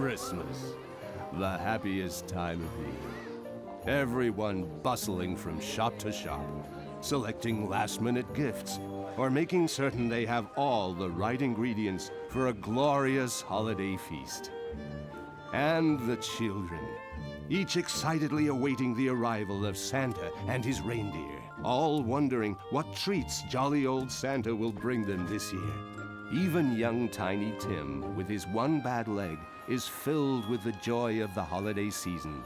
Christmas, the happiest time of year. Everyone bustling from shop to shop, selecting last-minute gifts, or making certain they have all the right ingredients for a glorious holiday feast. And the children, each excitedly awaiting the arrival of Santa and his reindeer, all wondering what treats jolly old Santa will bring them this year. Even young Tiny Tim, with his one bad leg, is filled with the joy of the holiday season.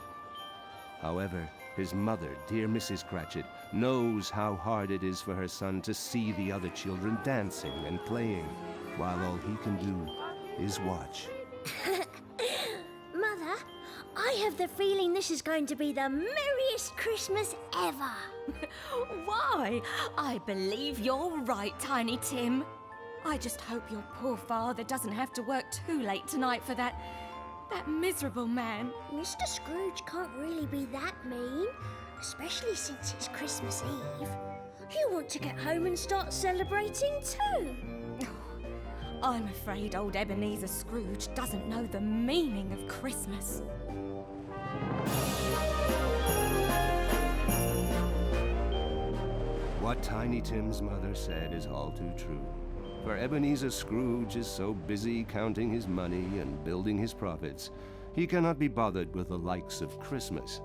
However, his mother, dear Mrs. Cratchit, knows how hard it is for her son to see the other children dancing and playing, while all he can do is watch. Mother, I have the feeling this is going to be the merriest Christmas ever. Why, I believe you're right, Tiny Tim. I just hope your poor father doesn't have to work too late tonight for that miserable man. Mr. Scrooge can't really be that mean, especially since it's Christmas Eve. He'll want to get home and start celebrating too. I'm afraid old Ebenezer Scrooge doesn't know the meaning of Christmas. What Tiny Tim's mother said is all too true. For Ebenezer Scrooge is so busy counting his money and building his profits, he cannot be bothered with the likes of Christmas.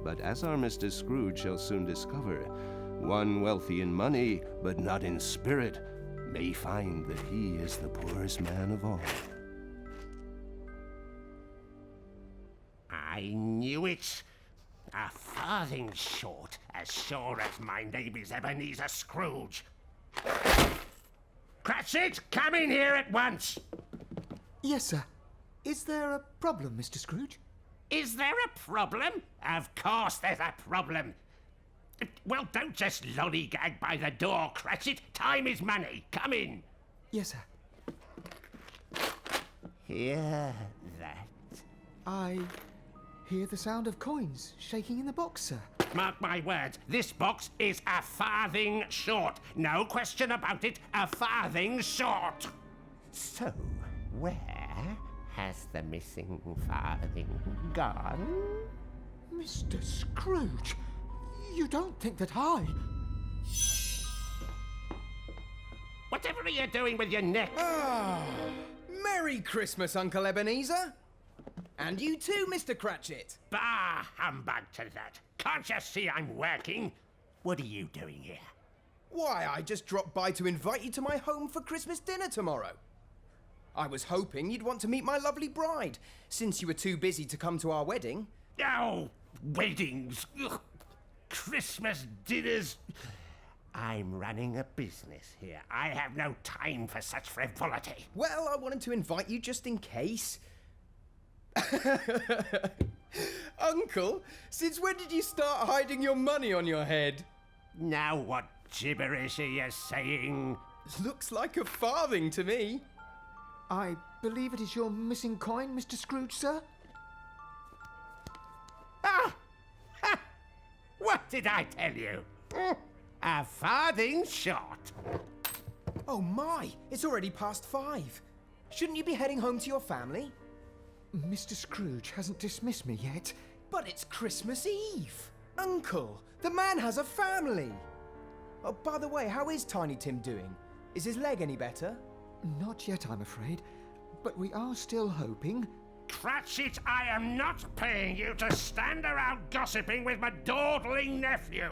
But as our Mr. Scrooge shall soon discover, one wealthy in money, but not in spirit, may find that he is the poorest man of all. I knew it. A farthing short, as sure as my name is Ebenezer Scrooge. Cratchit, come in here at once. Yes, sir. Is there a problem, Mr. Scrooge? Is there a problem? Of course there's a problem. Well, don't just lollygag by the door, Cratchit. Time is money. Come in. Yes, sir. Hear that? I hear the sound of coins shaking in the box, sir. Mark my words, this box is a farthing short. No question about it, a farthing short. So, where has the missing farthing gone? Mr. Scrooge, you don't think that I... Whatever are you doing with your neck? Ah, Merry Christmas, Uncle Ebenezer. And you too, Mr. Cratchit. Bah, humbug to that. Can't you see I'm working? What are you doing here? Why, I just dropped by to invite you to my home for Christmas dinner tomorrow. I was hoping you'd want to meet my lovely bride, since you were too busy to come to our wedding. Oh, weddings. Ugh. Christmas dinners. I'm running a business here. I have no time for such frivolity. Well, I wanted to invite you just in case. Uncle, since when did you start hiding your money on your head? Now what gibberish are you saying? Looks like a farthing to me. I believe it is your missing coin, Mr. Scrooge, sir? Ah! Ha! What did I tell you? A farthing short. Oh my, it's already past 5. Shouldn't you be heading home to your family? Mr. Scrooge hasn't dismissed me yet. But it's Christmas Eve. Uncle, the man has a family. Oh, by the way, how is Tiny Tim doing? Is his leg any better? Not yet, I'm afraid. But we are still hoping. Cratchit, I am not paying you to stand around gossiping with my dawdling nephew.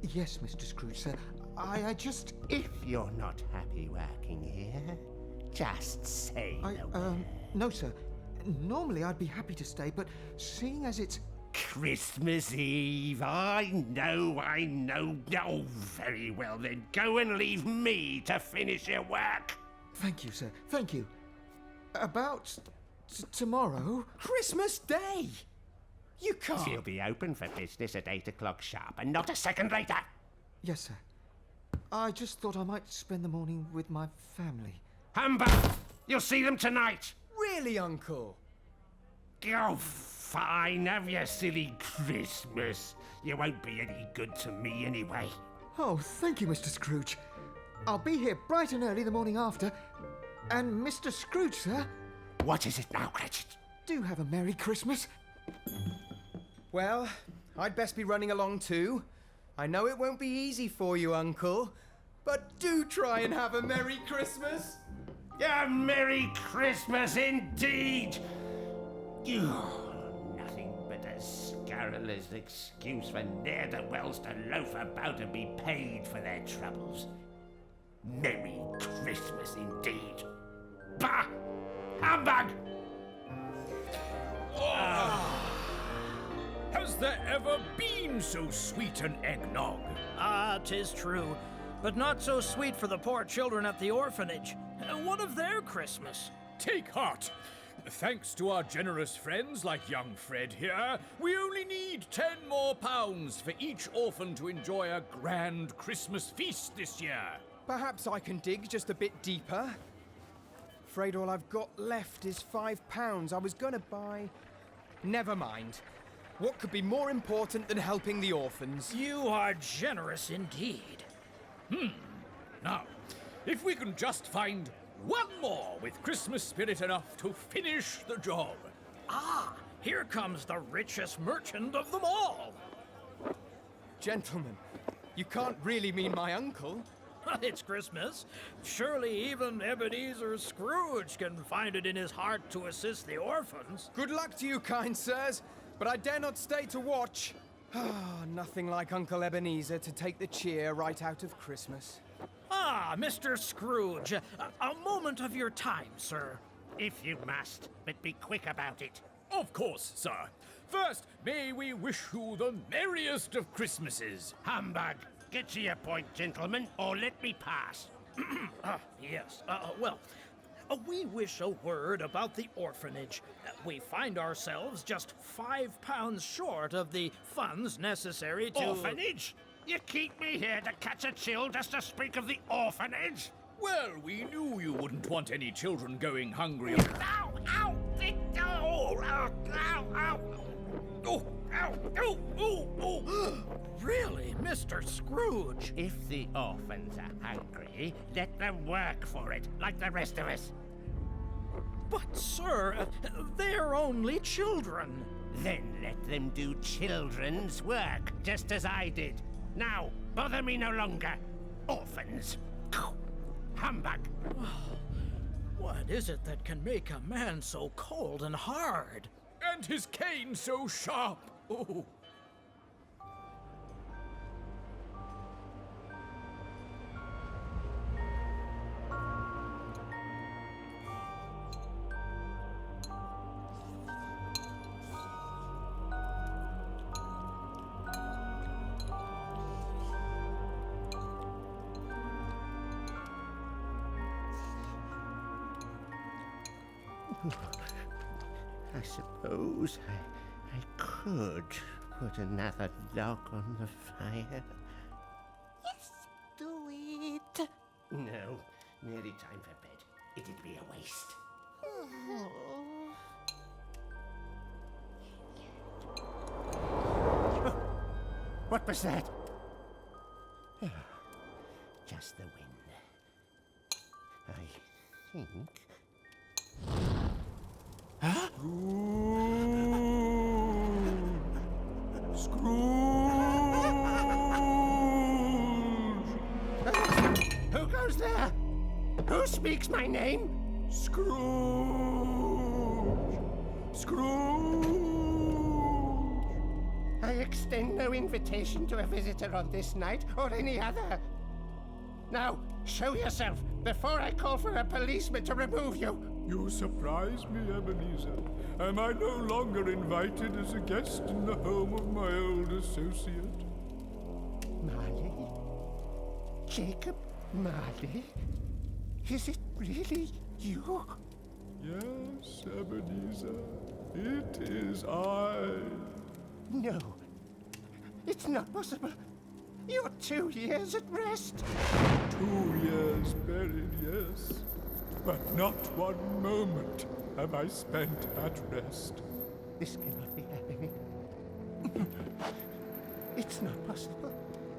Yes, Mr. Scrooge, sir. I just... If you're not happy working here, just say the word. No, sir. Normally I'd be happy to stay, but seeing as it's... Christmas Eve, I know. Oh, very well then. Go and leave me to finish your work. Thank you, sir. Thank you. About tomorrow... Christmas Day! You can't... She'll be open for business at 8 o'clock sharp, and not a second later. Yes, sir. I just thought I might spend the morning with my family. Humbug! You'll see them tonight. Really, Uncle? Oh, fine. Have your silly Christmas. You won't be any good to me anyway. Oh, thank you, Mr. Scrooge. I'll be here bright and early the morning after. And Mr. Scrooge, sir... What is it now, Cratchit? do have a Merry Christmas. Well, I'd best be running along too. I know it won't be easy for you, Uncle, but do try and have a Merry Christmas. A Merry Christmas indeed! Nothing but a scurrilous excuse for ne'er-do-wells to loaf about and be paid for their troubles. Merry Christmas indeed! Bah! Humbug! Has there ever been so sweet an eggnog? Ah, 'tis true, but not so sweet for the poor children at the orphanage. What of their Christmas? Take heart. Thanks to our generous friends like young Fred here, we only need 10 more pounds for each orphan to enjoy a grand Christmas feast this year. Perhaps I can dig just a bit deeper. Afraid all I've got left is £5. I was gonna buy... Never mind. What could be more important than helping the orphans? You are generous indeed. Now, if we can just find one more with Christmas spirit enough to finish the job. Ah, here comes the richest merchant of them all. Gentlemen, you can't really mean my uncle. It's Christmas. Surely even Ebenezer Scrooge can find it in his heart to assist the orphans. Good luck to you, kind sirs, but I dare not stay to watch. Nothing like Uncle Ebenezer to take the cheer right out of Christmas. Ah, Mr. Scrooge, a moment of your time, sir. If you must, but be quick about it. Of course, sir. First, may we wish you the merriest of Christmases. Humbug! Get to your point, gentlemen, or let me pass. Yes, we wish a word about the orphanage. We find ourselves just £5 short of the funds necessary to... Orphanage? You keep me here to catch a chill just to speak of the orphanage? Well, we knew you wouldn't want any children going hungry. Ow! Ow! Ow! Ow! Ow! Oh, ow! Oh, oh, oh! Really, Mr. Scrooge? If the orphans are hungry, let them work for it, like the rest of us. But, sir, they're only children. Then let them do children's work, just as I did. Now, bother me no longer. Orphans. Humbug. What is it that can make a man so cold and hard? And his cane so sharp. Oh. I suppose I could put another log on the fire. Yes, do it. No, nearly time for bed. It'd be a waste. Oh, what was that? Oh, just the wind. I think... Huh? Scrooge! Who goes there? Who speaks my name? Scrooge! Scrooge! I extend no invitation to a visitor on this night or any other. Now, show yourself before I call for a policeman to remove you. You surprise me, Ebenezer. Am I no longer invited as a guest in the home of my old associate? Marley? Jacob Marley? Is it really you? Yes, Ebenezer. It is I. No. It's not possible. You're 2 years at rest. 2 years buried, yes. But not one moment have I spent at rest. This cannot be happening. It's not possible.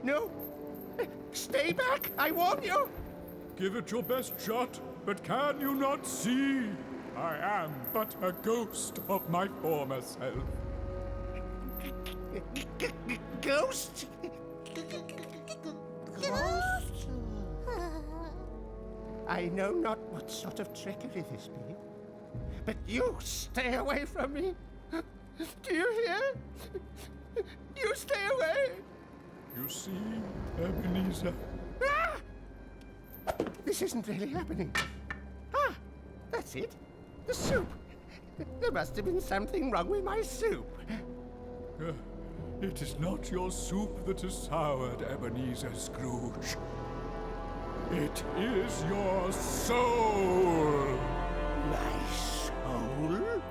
No! Stay back! I warn you! Give it your best shot, but can you not see? I am but a ghost of my former self. Ghost? Ghost? I know not what sort of trickery this be, but you stay away from me. Do you hear? You stay away! You see, Ebenezer? Ah! This isn't really happening. Ah, that's it. The soup. There must have been something wrong with my soup. It is not your soup that is soured, Ebenezer Scrooge. It is your soul. My soul?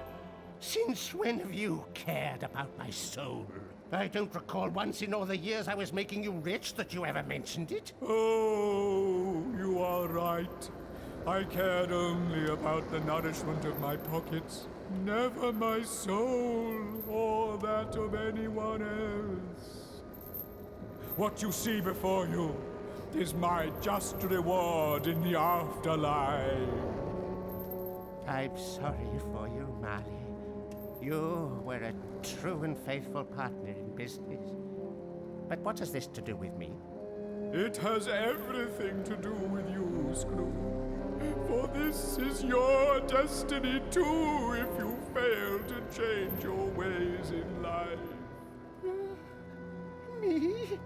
Since when have you cared about my soul? I don't recall once in all the years I was making you rich that you ever mentioned it. Oh, you are right. I cared only about the nourishment of my pockets, never my soul or that of anyone else. What you see before you is my just reward in the afterlife. I'm sorry for you, Marley. You were a true and faithful partner in business. But what has this to do with me? It has everything to do with you, Scrooge. For this is your destiny too, if you fail to change your ways in life. Me?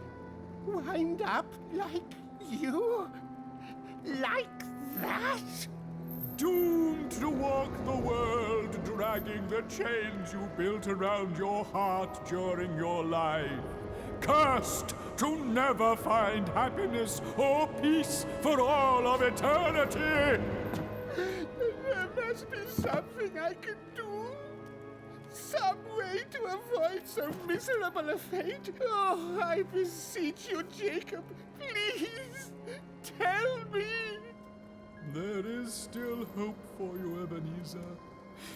Wind up like you? Like that? Doomed to walk the world, dragging the chains you built around your heart during your life. Cursed to never find happiness or peace for all of eternity! There must be something I can do. Some way to avoid so miserable a fate. Oh, I beseech you, Jacob. Please, tell me. There is still hope for you, Ebenezer.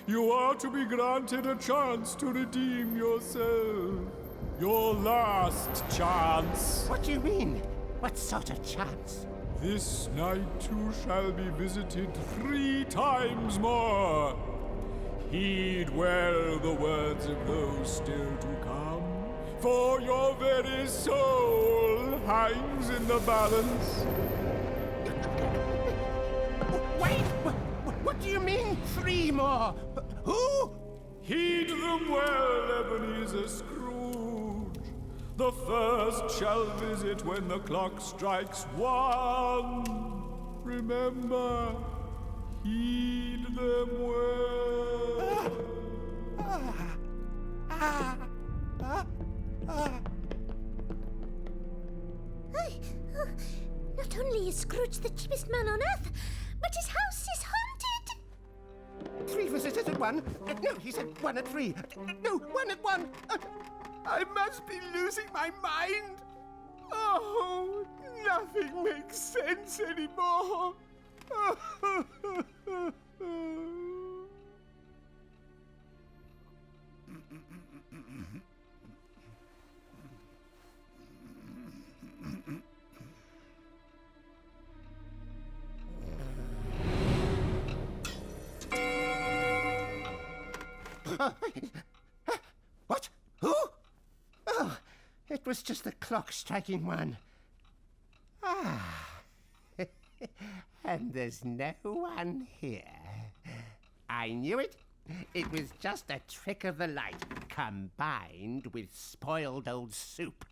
You are to be granted a chance to redeem yourself. Your last chance. What do you mean? What sort of chance? This night you shall be visited 3 times more. Heed well the words of those still to come, for your very soul hangs in the balance. Wait! What do you mean, 3 more? Who? Heed them well, Ebenezer Scrooge. The first shall visit when the clock strikes 1. Remember, heed them well. Not only is Scrooge the cheapest man on earth, but his house is haunted. 3 visitors at 1? No, he said 1 at 3. No, 1 at 1. I must be losing my mind. Oh, nothing makes sense anymore. What? Who? Oh, it was just the clock striking 1. Ah. And there's no one here. I knew it. It was just a trick of the light combined with spoiled old soup.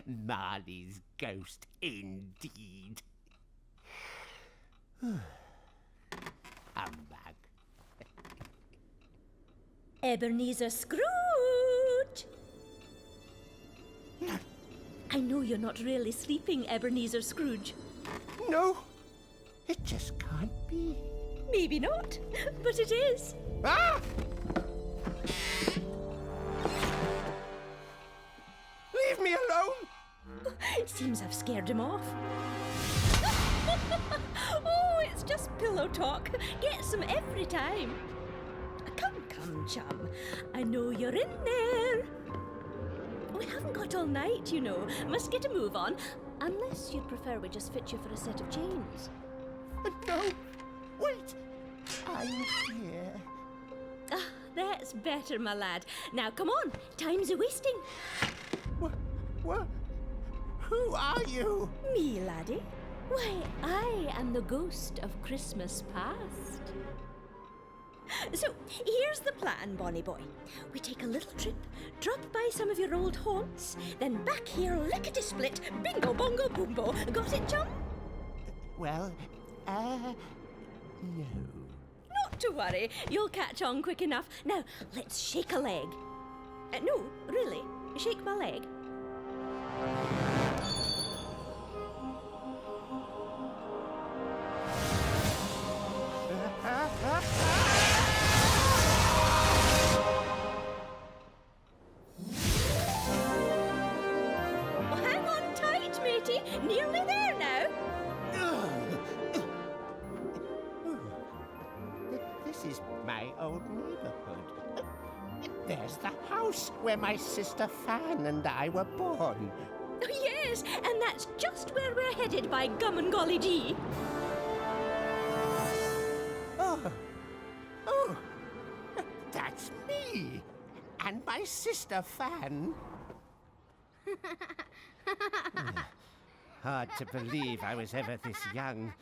Marley's ghost, indeed. Humbug. Ebenezer Scrooge! I know you're not really sleeping, Ebenezer Scrooge. No, it just can't be. Maybe not, but it is. Ah! Leave me alone! It seems I've scared him off. Oh, it's just pillow talk. Gets him every time. Come, chum. I know you're in there. We haven't got all night, you know. Must get a move on. Unless you'd prefer we just fit you for a set of chains. No, Wait! I'm here. Ah, that's better, my lad. Now, come on. Time's a-wasting. What? Who are you? Me, laddie? Why, I am the ghost of Christmas past. So, here's the plan, bonny boy. We take a little trip, drop by some of your old haunts, then back here, lickety-split, bingo, bongo, boombo. Got it, chum? Well, no. Not to worry, you'll catch on quick enough. Now, let's shake a leg. No, really, shake my leg. Oh, hang on tight, matey. Nearly there now. This is my old neighborhood. There's the house where my sister Fan and I were born. Oh, yes, and that's just where we're headed, by gum and golly gee. Oh, that's me. And my sister Fan. Hard to believe I was ever this young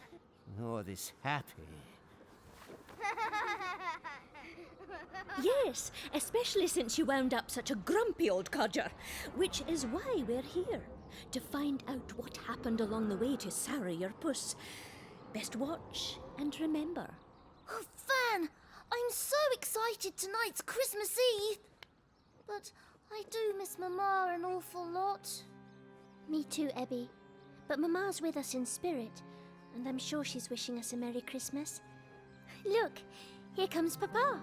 or this happy. Yes, especially since you wound up such a grumpy old codger. Which is why we're here, to find out what happened along the way to sour your puss. Best watch and remember. Oh, Fan, I'm so excited tonight's Christmas Eve. But I do miss Mama an awful lot. Me too, Ebby. But Mama's with us in spirit, and I'm sure she's wishing us a Merry Christmas. Look, here comes Papa.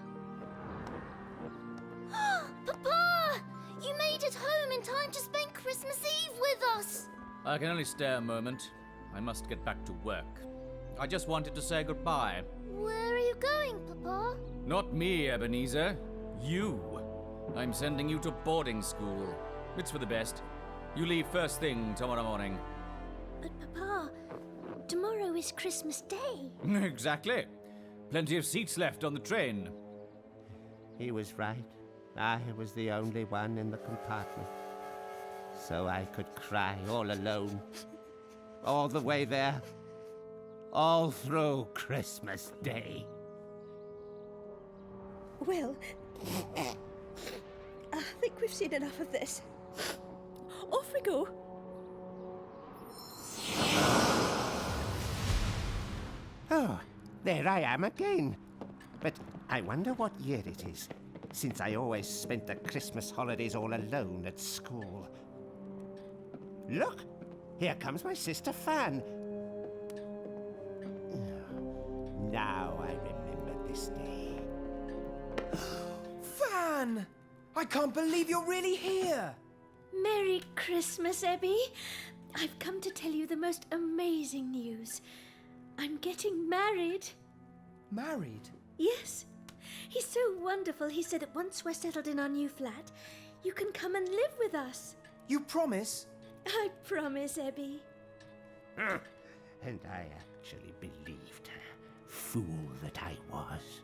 Papa! You made it home in time to spend Christmas Eve with us! I can only stay a moment. I must get back to work. I just wanted to say goodbye. Where are you going, Papa? Not me, Ebenezer. You. I'm sending you to boarding school. It's for the best. You leave first thing tomorrow morning. But Papa, tomorrow is Christmas Day. Exactly. Plenty of seats left on the train. He was right. I was the only one in the compartment. So I could cry all alone. All the way there. All through Christmas Day. Well, I think we've seen enough of this. Off we go. Oh, there I am again. But I wonder what year it is, since I always spent the Christmas holidays all alone at school. Look, here comes my sister Fan. Now I remember this day. Fan! I can't believe you're really here! Merry Christmas, Ebby. I've come to tell you the most amazing news. I'm getting married. Married? Yes. He's so wonderful, he said that once we're settled in our new flat, you can come and live with us. You promise? I promise, Ebby. And I actually believed her. Fool that I was.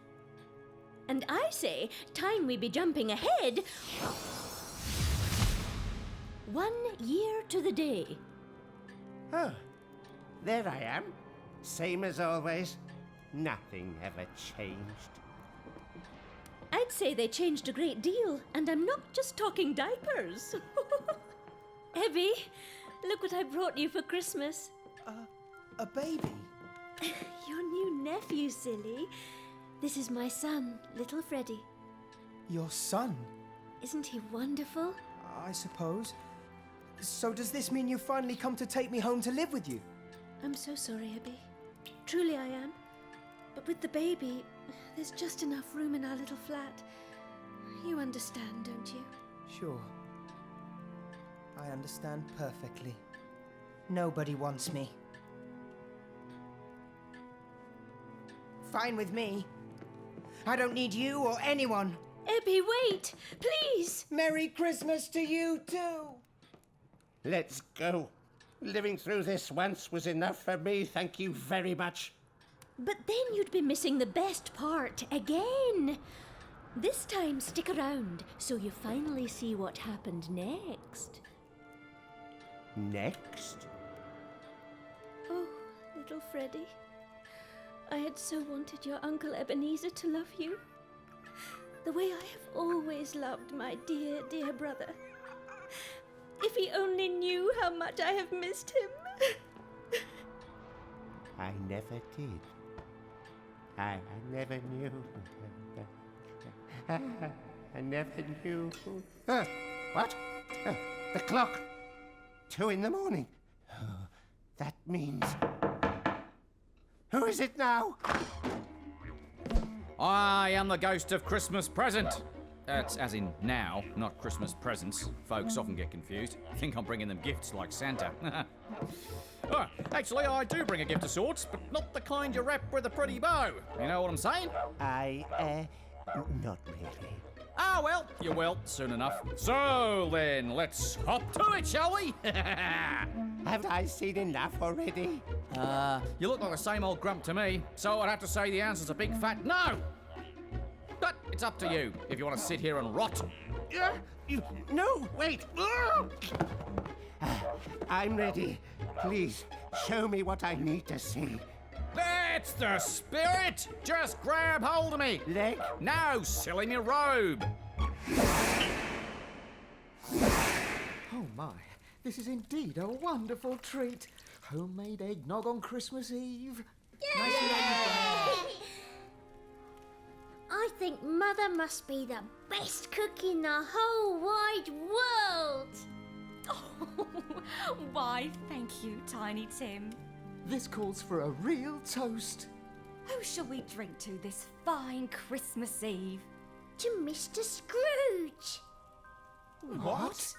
And I say, time we be jumping ahead 1 year to the day. Oh, there I am. Same as always. Nothing ever changed. I'd say they changed a great deal, and I'm not just talking diapers. Evie, look what I brought you for Christmas. A baby? Your new nephew, silly. This is my son, little Freddie. Your son? Isn't he wonderful? I suppose. So does this mean you finally come to take me home to live with you? I'm so sorry, Ebby. Truly I am. But with the baby, there's just enough room in our little flat. You understand, don't you? Sure. I understand perfectly. Nobody wants me. Fine with me. I don't need you or anyone. Ebby, wait! Please! Merry Christmas to you too! Let's go. Living through this once was enough for me, thank you very much. But then you'd be missing the best part again. This time, stick around so you finally see what happened next. Next? Oh, little Freddie. I had so wanted your Uncle Ebenezer to love you. The way I have always loved my dear, dear brother. If he only knew how much I have missed him. I never did. I never knew. I never knew. What? The clock. 2 in the morning. That means... Who is it now? I am the ghost of Christmas present. That's as in now, not Christmas presents. Folks often get confused. Think I'm bringing them gifts like Santa. Actually, I do bring a gift of sorts, but not the kind you wrap with a pretty bow. You know what I'm saying? Not really. Ah, well, you will, soon enough. So then, let's hop to it, shall we? Have I seen enough already? You look like the same old grump to me, so I'd have to say the answer's a big fat no! But it's up to you, if you want to sit here and rot. No, wait! I'm ready. Please, show me what I need to see. That's the spirit! Just grab hold of me! Leg? No, silly me robe! Oh my, this is indeed a wonderful treat. Homemade eggnog on Christmas Eve. Nice to have you back. I think Mother must be the best cook in the whole wide world. Oh, why, thank you, Tiny Tim. This calls for a real toast. Who shall we drink to this fine Christmas Eve? To Mr. Scrooge. What?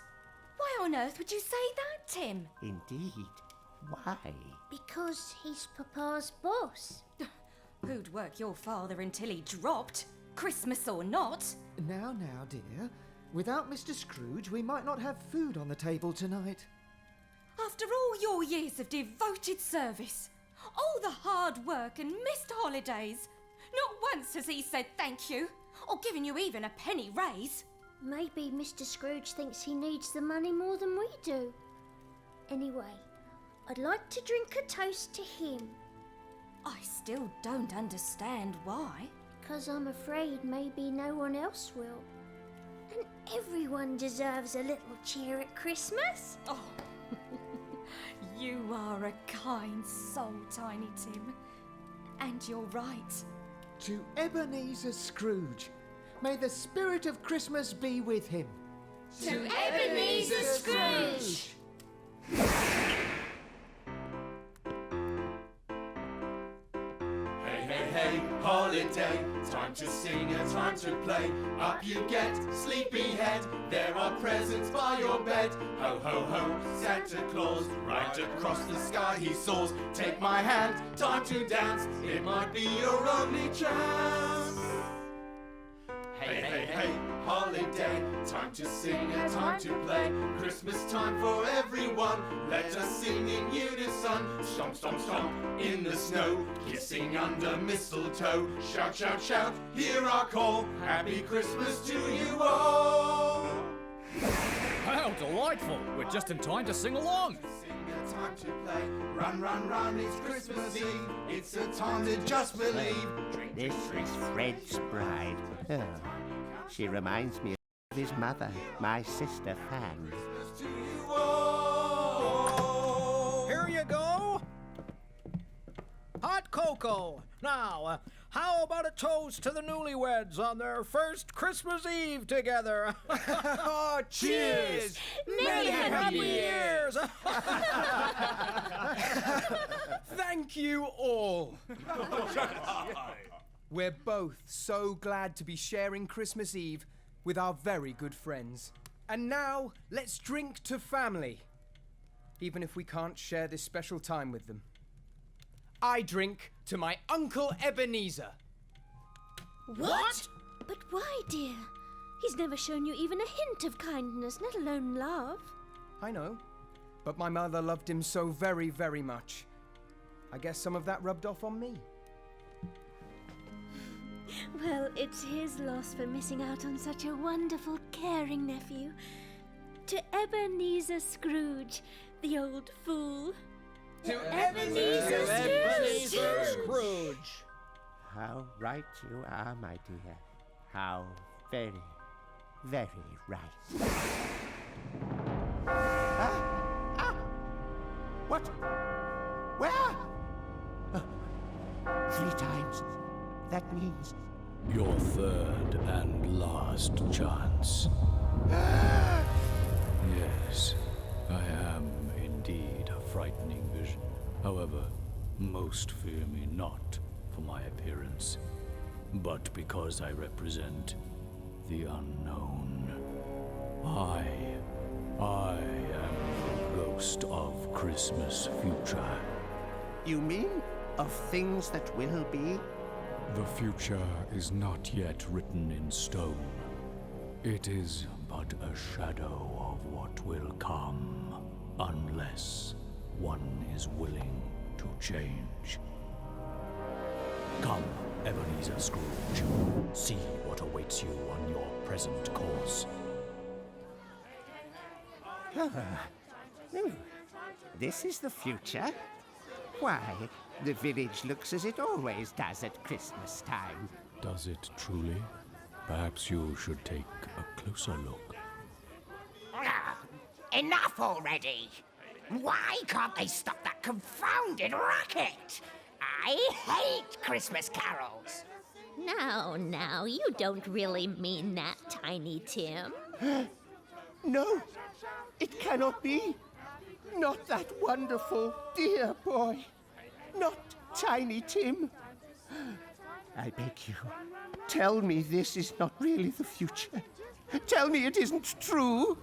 Why on earth would you say that, Tim? Indeed. Why? Because he's Papa's boss. Who'd work your father until he dropped? Christmas or not? Now, dear. Without Mr. Scrooge, we might not have food on the table tonight. After all your years of devoted service, all the hard work and missed holidays, not once has he said thank you, or given you even a penny raise. Maybe Mr. Scrooge thinks he needs the money more than we do. Anyway, I'd like to drink a toast to him. I still don't understand why. 'Cause I'm afraid maybe no one else will. And everyone deserves a little cheer at Christmas. Oh, you are a kind soul, Tiny Tim. And you're right. To Ebenezer Scrooge, may the spirit of Christmas be with him. To Ebenezer Scrooge! Hey, holiday, time to sing and time to play. Up you get, sleepyhead, there are presents by your bed. Ho, ho, ho, Santa Claus, right across the sky he soars. Take my hand, time to dance, it might be your only chance. Hey, holiday, time to sing and time to play. Christmas time for everyone, let us sing in unison. Stomp, stomp, stomp in the snow, kissing under mistletoe. Shout, shout, shout, hear our call. Happy Christmas to you all. How delightful! We're just in time to sing along. Time to play. Run, run, run, it's Christmas Eve. It's a time to just believe. This is Fred's bride. Oh, she reminds me of his mother, my sister Fan. Here you go. Hot cocoa. Now, how about a toast to the newlyweds on their first Christmas Eve together? Oh, cheers! Many happy years! Thank you all. We're both so glad to be sharing Christmas Eve with our very good friends. And now, let's drink to family, even if we can't share this special time with them. I drink to my Uncle Ebenezer. What? But why, dear? He's never shown you even a hint of kindness, let alone love. I know, but my mother loved him so very, very much. I guess some of that rubbed off on me. It's his loss for missing out on such a wonderful, caring nephew. To Ebenezer Scrooge, the old fool. To Ebenezer Ebenezer Scrooge. How right you are, my dear. How very, very right. What? Where? 3 times. That means... Your third and last chance. Yes, I am indeed a frightening vision. However, most fear me not for my appearance, but because I represent the unknown. I am the ghost of Christmas future. You mean of things that will be? The future is not yet written in stone. It is but a shadow of what will come, unless one is willing to change. Come, Ebenezer Scrooge. See what awaits you on your present course. This is the future? Why, the village looks as it always does at Christmas time. Does it truly? Perhaps you should take a closer look. Enough already! Why can't they stop that confounded racket? I hate Christmas carols! Now, you don't really mean that, Tiny Tim. No, it cannot be. Not that wonderful, dear boy. Not Tiny Tim. I beg you, tell me this is not really the future. Tell me it isn't true.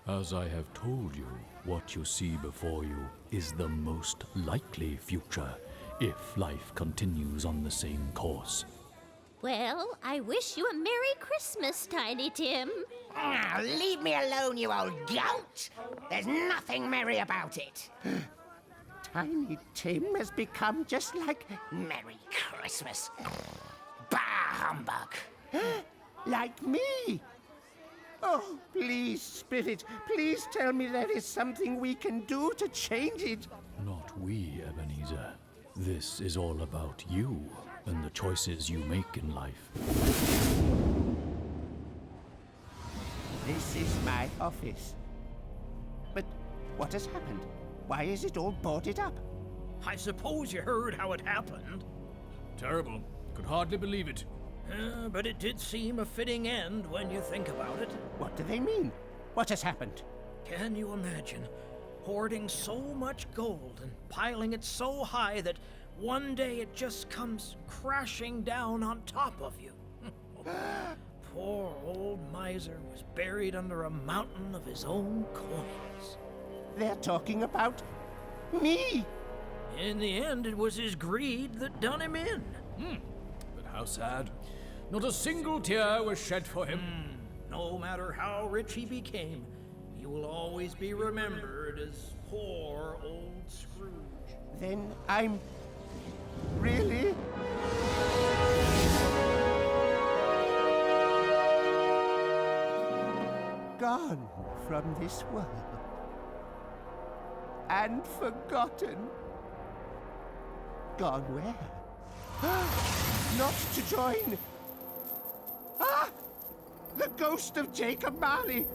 As I have told you, what you see before you is the most likely future if life continues on the same course. Well, I wish you a Merry Christmas, Tiny Tim. Leave me alone, you old goat! There's nothing merry about it. Tiny Tim has become just like... Merry Christmas. Bah, humbug. like me. Oh, please, Spirit, please tell me there is something we can do to change it. Not we, Ebenezer. This is all about you and the choices you make in life. This is my office. But what has happened? Why is it all boarded up? I suppose you heard how it happened. Terrible. Could hardly believe it. But it did seem a fitting end when you think about it. What do they mean? What has happened? Can you imagine hoarding so much gold and piling it so high that one day it just comes crashing down on top of you? Poor old miser was buried under a mountain of his own coins. They're talking about me. In the end, it was his greed that done him in. But how sad. Not a single tear was shed for him. No matter how rich he became, he will always be remembered as poor old Scrooge. Then I'm... really? Gone from this world. And forgotten. Gone where? Not to join. The ghost of Jacob Marley.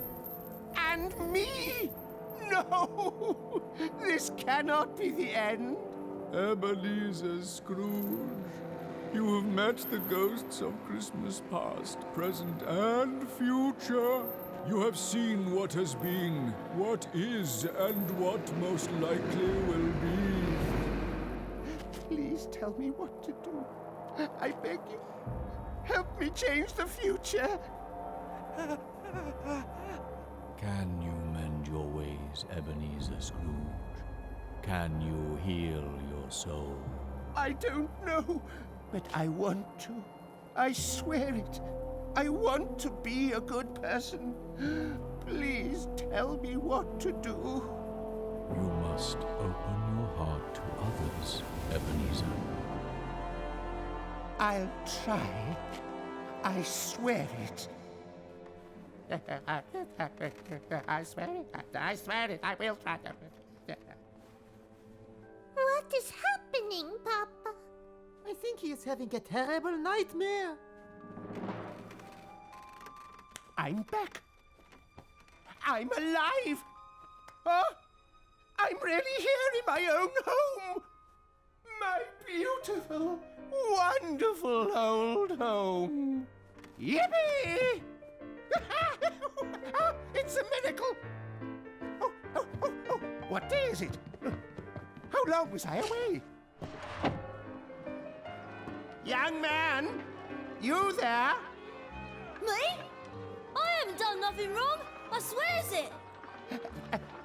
And me! No! This cannot be the end. Ebenezer Scrooge, you have met the ghosts of Christmas past, present, and future. You have seen what has been, what is, and what most likely will be. Please tell me what to do. I beg you. Help me change the future. Can you mend your ways, Ebenezer Scrooge? Can you heal your soul? I don't know, but I want to. I swear it. I want to be a good person. Please tell me what to do. You must open your heart to others, Ebenezer. I'll try. I swear it. I swear it. I swear it. I will try to. What is happening, Papa? I think he is having a terrible nightmare. I'm back. I'm alive. Oh, I'm really here in my own home. My beautiful, wonderful old home. Yippee! Oh, it's a miracle. Oh, what day is it? How long was I away? Young man, you there? Me? I haven't done nothing wrong. I swears it.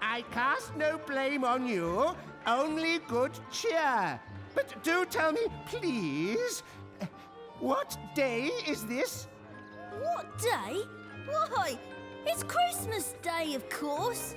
I cast no blame on you, only good cheer. But do tell me, please, what day is this? What day? Why, it's Christmas Day, of course.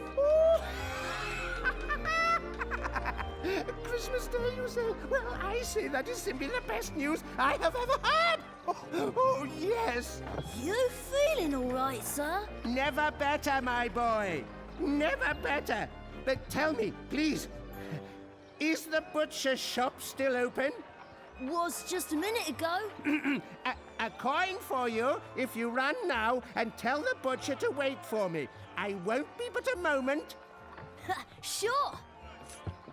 Christmas Day, you say? Well, I say that is simply the best news I have ever had. Oh, yes. You feeling all right, sir? Never better, my boy. Never better. But tell me, please, is the butcher shop still open? Was just a minute ago. A coin for you if you run now and tell the butcher to wait for me. I won't be but a moment. Sure.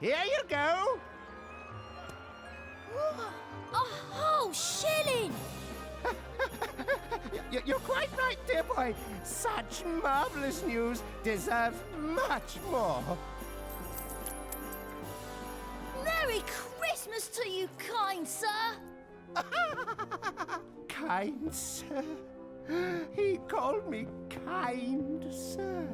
Here you go. A whole shilling. You're quite right, dear boy. Such marvelous news deserves much more. Merry Christmas to you, kind sir. Kind sir. He called me kind sir.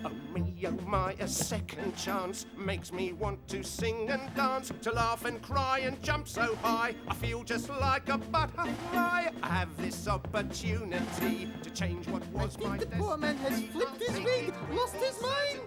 Oh my, a second chance makes me want to sing and dance, to laugh and cry and jump so high. I feel just like a butterfly. I have this opportunity to change what was my destiny. The poor man has flipped his wig, lost his mind.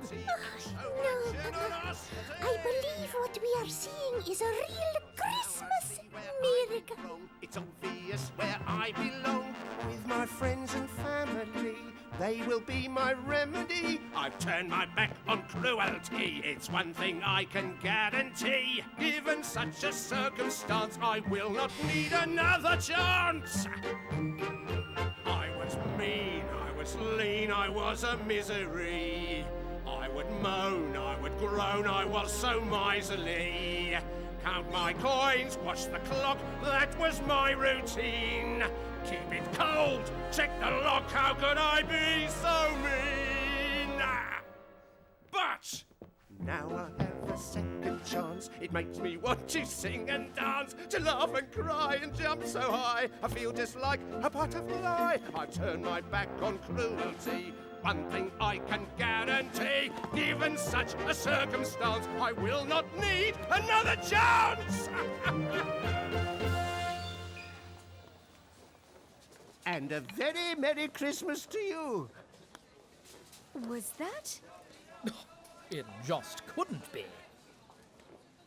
No, Papa. I believe what we are seeing is a real Christmas miracle. It's obvious where I belong, with my friends and family. They will be my remedy. I've turned my back on cruelty. It's one thing I can guarantee. Given such a circumstance, I will not need another chance. I was mean, I was lean, I was a misery. I would moan, I would groan, I was so miserly. Count my coins, watch the clock, that was my routine. Keep it cold, check the lock, how could I be so mean? But now I have a second chance. It makes me want to sing and dance, to laugh and cry and jump so high. I feel just like a butterfly. I've turned my back on cruelty. One thing I can guarantee, given such a circumstance, I will not need another chance! And a very Merry Christmas to you. Was that? It just couldn't be.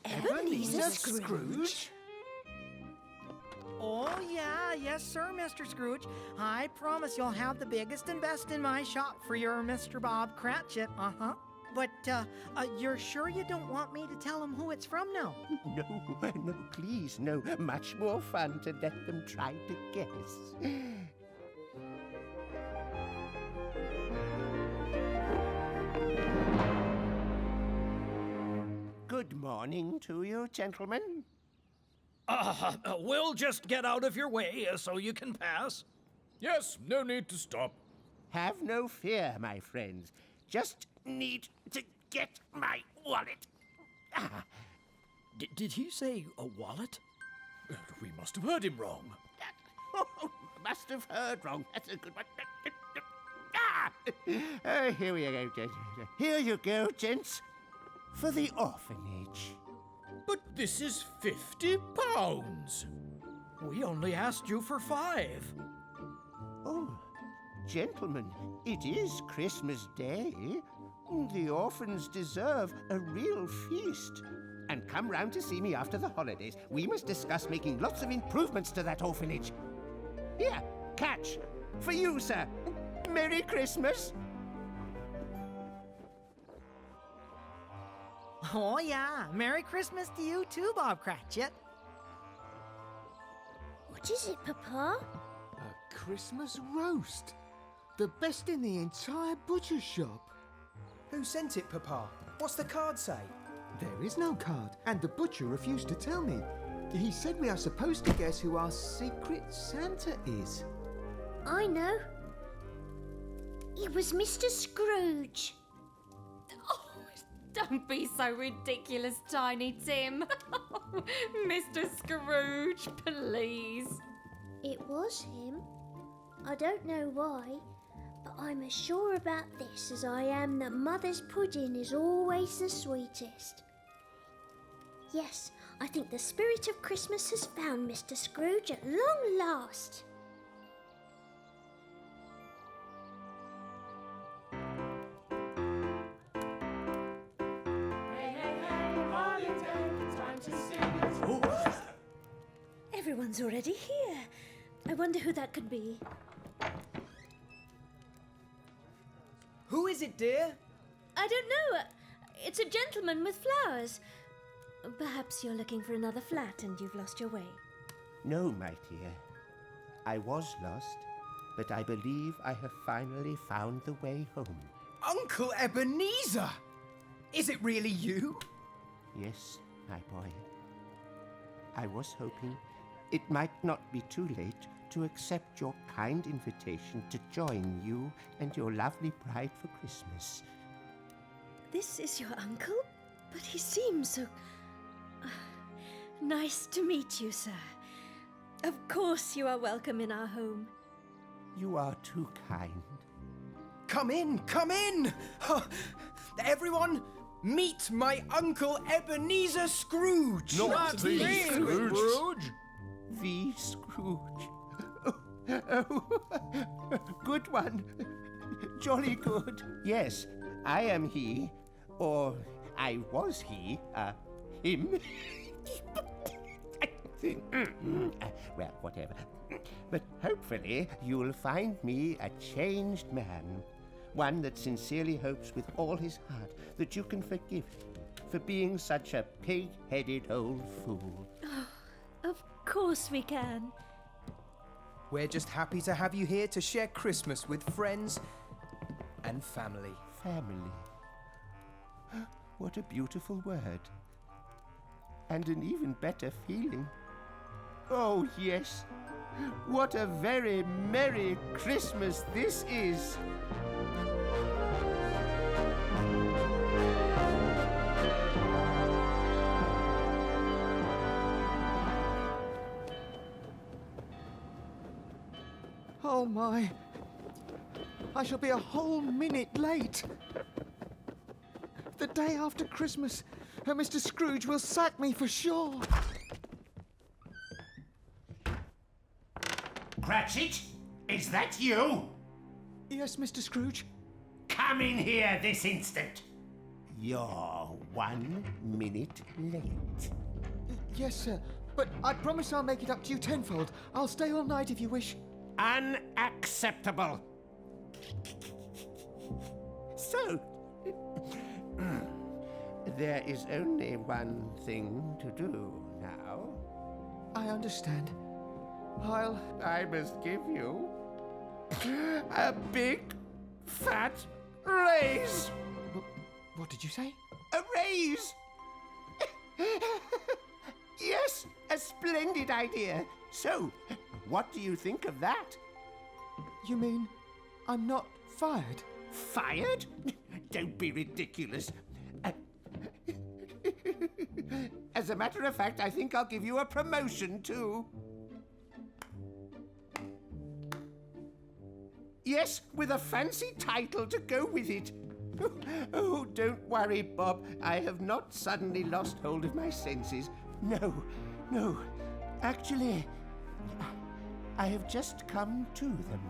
Ebenezer Scrooge? Oh, yes, sir, Mr. Scrooge. I promise you'll have the biggest and best in my shop for your Mr. Bob Cratchit, But, you're sure you don't want me to tell him who it's from now? No, please, no. Much more fun to let them try to guess. Good morning to you, gentlemen. We'll just get out of your way so you can pass. Yes, no need to stop. Have no fear, my friends. Just need to get my wallet. Did he say a wallet? We must have heard him wrong. Must have heard wrong. That's a good one. Here we go, gents. Here you go, gents. For the orphanage. But this is £50. We only asked you for 5. Oh, gentlemen, it is Christmas Day. The orphans deserve a real feast. And come round to see me after the holidays. We must discuss making lots of improvements to that orphanage. Here, catch. For you, sir. Merry Christmas. Oh, yeah. Merry Christmas to you too, Bob Cratchit. What is it, Papa? A Christmas roast. The best in the entire butcher's shop. Who sent it, Papa? What's the card say? There is no card, and the butcher refused to tell me. He said we are supposed to guess who our secret Santa is. I know. It was Mr. Scrooge. Oh, don't be so ridiculous, Tiny Tim. Mr. Scrooge, please. It was him. I don't know why, but I'm as sure about this as I am that Mother's pudding is always the sweetest. Yes, I think the spirit of Christmas has found Mr. Scrooge at long last. Everyone's already here. I wonder who that could be. Who is it, dear? I don't know. It's a gentleman with flowers. Perhaps you're looking for another flat and you've lost your way. No, my dear. I was lost, but I believe I have finally found the way home. Uncle Ebenezer! Is it really you? Yes, my boy. I was hoping it might not be too late to accept your kind invitation to join you and your lovely bride for Christmas. This is your uncle? But he seems so... Nice to meet you, sir. Of course you are welcome in our home. You are too kind. Come in, come in! Everyone, meet my Uncle Ebenezer Scrooge! Not the Scrooge. The Scrooge. Oh, good one. Jolly good. Yes, I am he, or I was he, him. Well, whatever. But hopefully you'll find me a changed man. One that sincerely hopes with all his heart that you can forgive him for being such a pig-headed old fool. Oh, of course we can. We're just happy to have you here to share Christmas with friends and family. Family. What a beautiful word. And an even better feeling. Oh, yes. What a very Merry Christmas this is. Oh my. I shall be a whole minute late. The day after Christmas, and Mr. Scrooge will sack me for sure. Cratchit, is that you? Yes, Mr. Scrooge. Come in here this instant. You're 1 minute late. Yes, sir. But I promise I'll make it up to you tenfold. I'll stay all night if you wish. Unacceptable. So, there is only one thing to do now. I understand. I must give you a big, fat raise. What did you say? A raise! Yes, a splendid idea. So, what do you think of that? You mean I'm not fired? Fired? Don't be ridiculous. As a matter of fact, I think I'll give you a promotion, too. Yes, with a fancy title to go with it. Oh, don't worry, Bob. I have not suddenly lost hold of my senses. No. Actually, I have just come to them.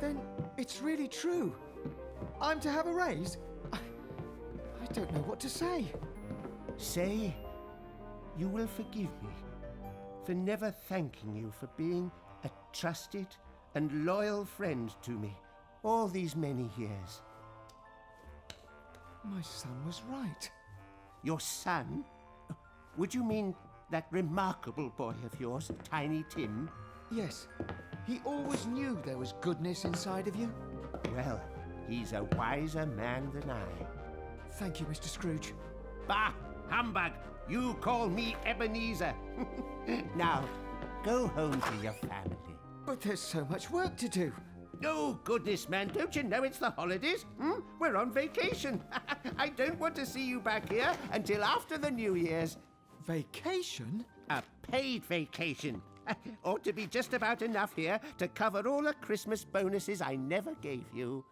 Then it's really true. I'm to have a raise? I don't know what to say. Say, you will forgive me for never thanking you for being a trusted and loyal friend to me all these many years. My son was right. Your son? Would you mean that remarkable boy of yours, Tiny Tim? Yes, he always knew there was goodness inside of you. Well, he's a wiser man than I. Thank you, Mr. Scrooge. Bah! Humbug! You call me Ebenezer. Now, go home to your family. But there's so much work to do. Oh, goodness, man, don't you know it's the holidays? We're on vacation. I don't want to see you back here until after the New Year's. Vacation? A paid vacation. Ought to be just about enough here to cover all the Christmas bonuses I never gave you.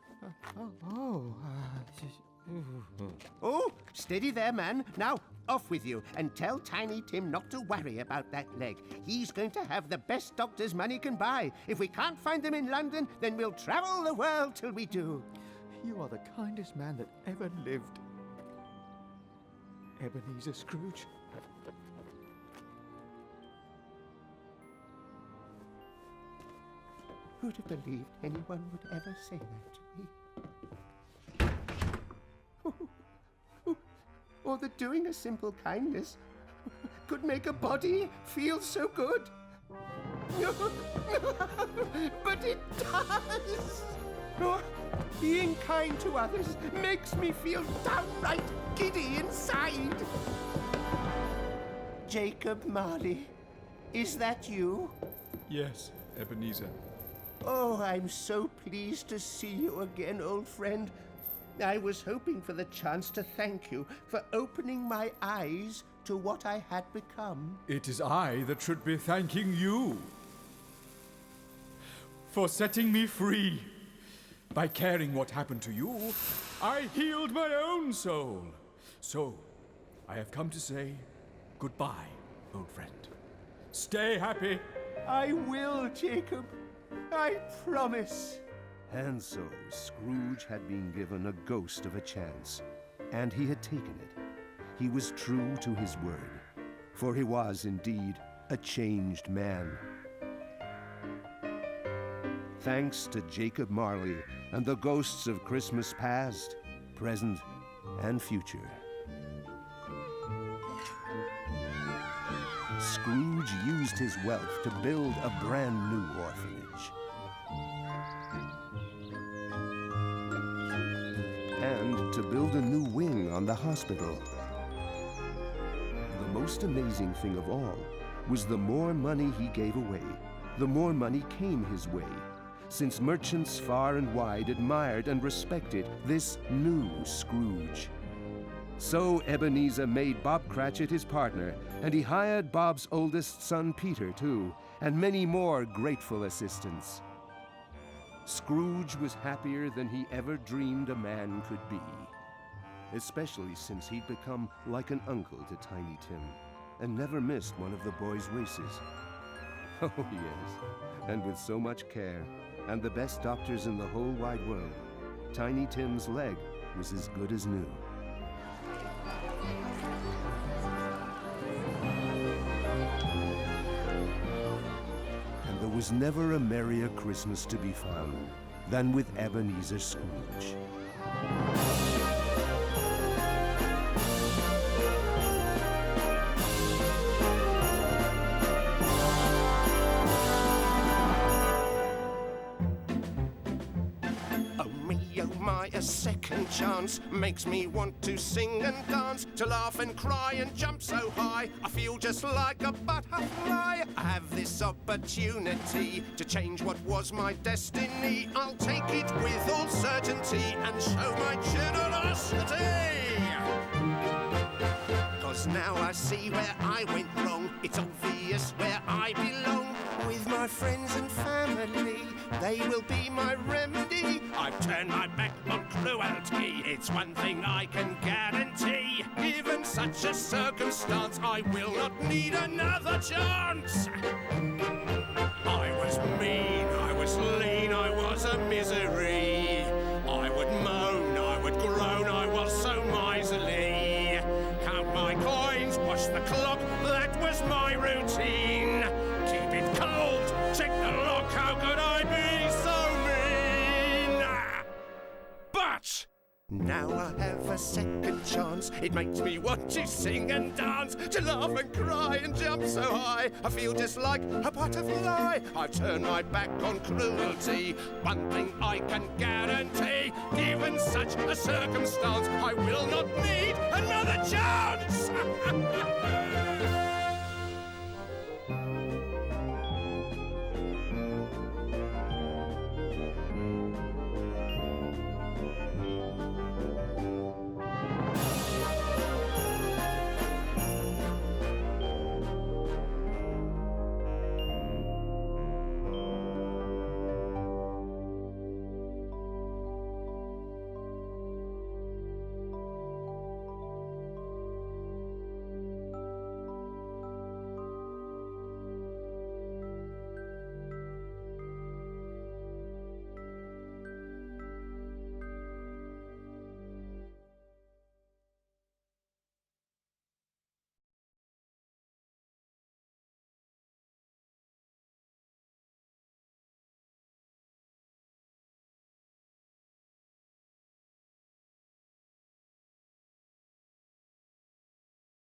Oh, steady there, man. Now, off with you, and tell Tiny Tim not to worry about that leg. He's going to have the best doctors money can buy. If we can't find them in London, then we'll travel the world till we do. You are the kindest man that ever lived. Ebenezer Scrooge. Who'd have believed anyone would ever say that to me? Or that doing a simple kindness could make a body feel so good. But it does. Oh, being kind to others makes me feel downright giddy inside. Jacob Marley, is that you? Yes, Ebenezer. Oh, I'm so pleased to see you again, old friend. I was hoping for the chance to thank you for opening my eyes to what I had become. It is I that should be thanking you for setting me free. By caring what happened to you, I healed my own soul. So, I have come to say goodbye, old friend. Stay happy. I will, Jacob. I promise. And so Scrooge had been given a ghost of a chance, and he had taken it. He was true to his word, for he was indeed a changed man. Thanks to Jacob Marley and the ghosts of Christmas past, present, and future. Scrooge used his wealth to build a brand new orphanage. And to build a new wing on the hospital. The most amazing thing of all was the more money he gave away, the more money came his way, since merchants far and wide admired and respected this new Scrooge. So Ebenezer made Bob Cratchit his partner, and he hired Bob's oldest son Peter, too, and many more grateful assistants. Scrooge was happier than he ever dreamed a man could be, especially since he'd become like an uncle to Tiny Tim and never missed one of the boys' races. Oh, yes, and with so much care and the best doctors in the whole wide world, Tiny Tim's leg was as good as new. There was never a merrier Christmas to be found than with Ebenezer Scrooge. A second chance makes me want to sing and dance, to laugh and cry and jump so high. I feel just like a butterfly. I have this opportunity to change what was my destiny. I'll take it with all certainty and show my generosity. 'Cause now I see where I went wrong. It's obvious where I belong. With my friends and family, they will be my remedy. I've turned my back on cruelty, it's one thing I can guarantee. Given such a circumstance, I will not need another chance. I was mean, I was lean, I was a misery. I would moan, I would groan, I was so miserly. Count my coins, wash the clock, that was my routine. Keep it cold, check the second chance. It makes me want to sing and dance, to laugh and cry and jump so high. I feel just like a butterfly. I've turned my back on cruelty. One thing I can guarantee, given such a circumstance, I will not need another chance.